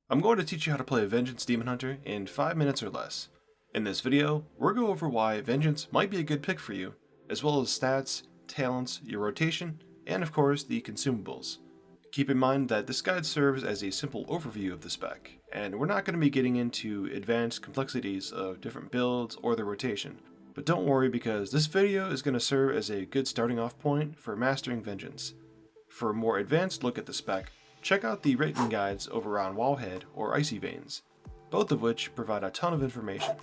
I'm going to teach you how to play a Vengeance Demon Hunter in 5 minutes or less. In this video, we'll go over why Vengeance might be a good pick for you, as well as stats, talents, your rotation, and of course the consumables. Keep in mind that this guide serves as a simple overview of the spec, and we're not going to be getting into advanced complexities of different builds or their rotation. But don't worry, because this video is going to serve as a good starting off point for mastering Vengeance. For a more advanced look at the spec, check out the rating guides over on Wowhead or Icy Veins, both of which provide a ton of information.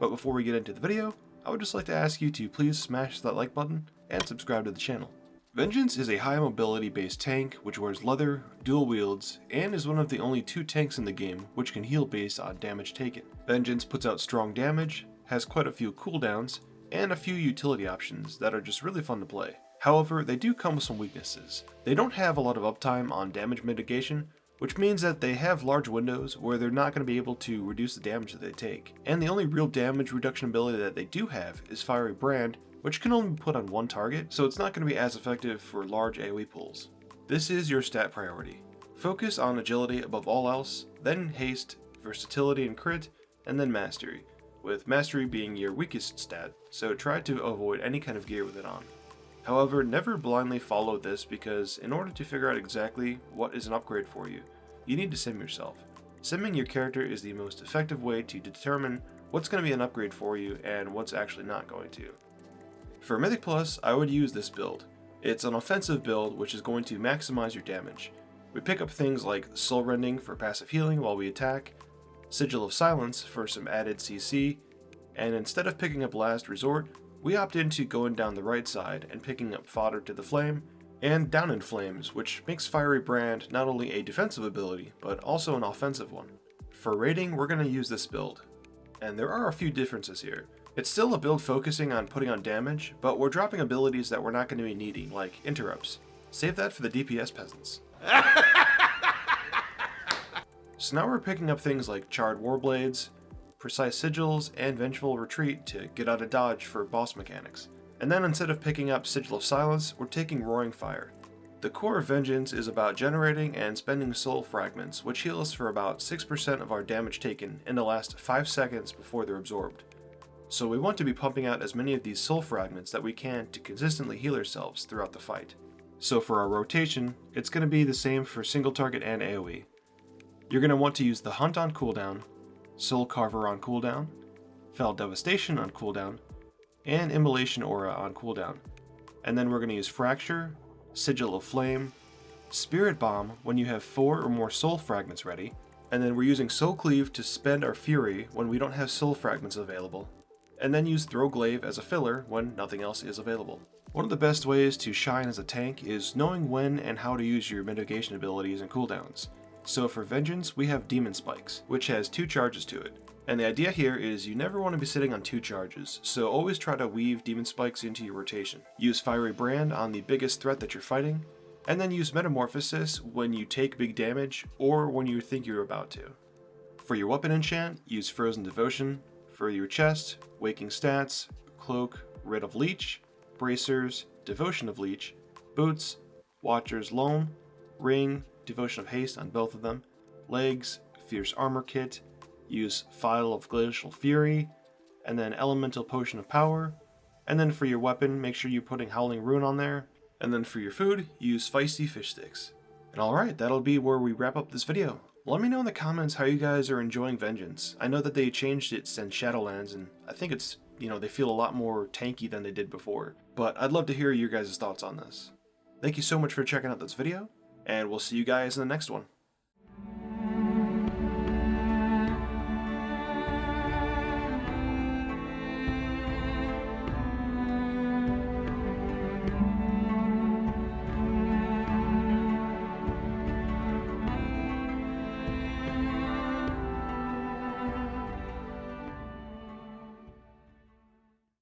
But before we get into the video, I would just like to ask you to please smash that like button and subscribe to the channel. Vengeance is a high mobility based tank which wears leather, dual wields, and is one of the only 2 tanks in the game which can heal based on damage taken. Vengeance puts out strong damage, has quite a few cooldowns, and a few utility options that are just really fun to play. However, they do come with some weaknesses. They don't have a lot of uptime on damage mitigation, which means that they have large windows where they're not going to be able to reduce the damage that they take. And the only real damage reduction ability that they do have is Fiery Brand, which can only be put on one target, so it's not going to be as effective for large AoE pools. This is your stat priority. Focus on agility above all else, then haste, versatility and crit, and then mastery, with mastery being your weakest stat, so try to avoid any kind of gear with it on. However, never blindly follow this, because in order to figure out exactly what is an upgrade for you, you need to sim yourself. Simming your character is the most effective way to determine what's going to be an upgrade for you and what's actually not going to. For Mythic Plus, I would use this build. It's an offensive build which is going to maximize your damage. We pick up things like Soul Rending for passive healing while we attack, Sigil of Silence for some added CC, and instead of picking up Last Resort, we opt into going down the right side and picking up Fodder to the Flame, and Down in Flames, which makes Fiery Brand not only a defensive ability, but also an offensive one. For rating, we're going to use this build, and there are a few differences here. It's still a build focusing on putting on damage, but we're dropping abilities that we're not going to be needing, like Interrupts. Save that for the DPS peasants. So now we're picking up things like Charred Warblades, Precise Sigils, and Vengeful Retreat to get out of dodge for boss mechanics. And then instead of picking up Sigil of Silence, we're taking Roaring Fire. The core of Vengeance is about generating and spending soul fragments, which heal us for about 6% of our damage taken in the last 5 seconds before they're absorbed. So we want to be pumping out as many of these soul fragments that we can to consistently heal ourselves throughout the fight. So for our rotation, it's going to be the same for single target and AoE. You're going to want to use the Hunt on cooldown, Soul Carver on cooldown, Fell Devastation on cooldown, and Immolation Aura on cooldown. And then we're going to use Fracture, Sigil of Flame, Spirit Bomb when you have 4 or more soul fragments ready, and then we're using Soul Cleave to spend our Fury when we don't have soul fragments available, and then use Throw Glaive as a filler when nothing else is available. One of the best ways to shine as a tank is knowing when and how to use your mitigation abilities and cooldowns. So for Vengeance, we have Demon Spikes, which has 2 charges to it. And the idea here is you never want to be sitting on 2 charges, so always try to weave Demon Spikes into your rotation. Use Fiery Brand on the biggest threat that you're fighting, and then use Metamorphosis when you take big damage or when you think you're about to. For your weapon enchant, use Frozen Devotion. For your chest, Waking Stats, Cloak, Rid of Leech, Bracers, Devotion of Leech, Boots, Watcher's Loam, Ring, Devotion of Haste on both of them, Legs, Fierce Armor Kit, use Phial of Glacial Fury, and then Elemental Potion of Power, and then for your weapon, make sure you're putting Howling Rune on there, and then for your food, use Feisty Fish Sticks. And alright, that'll be where we wrap up this video. Let me know in the comments how you guys are enjoying Vengeance. I know that they changed it since Shadowlands, and I think it's, they feel a lot more tanky than they did before. But I'd love to hear your guys' thoughts on this. Thank you so much for checking out this video, and we'll see you guys in the next one.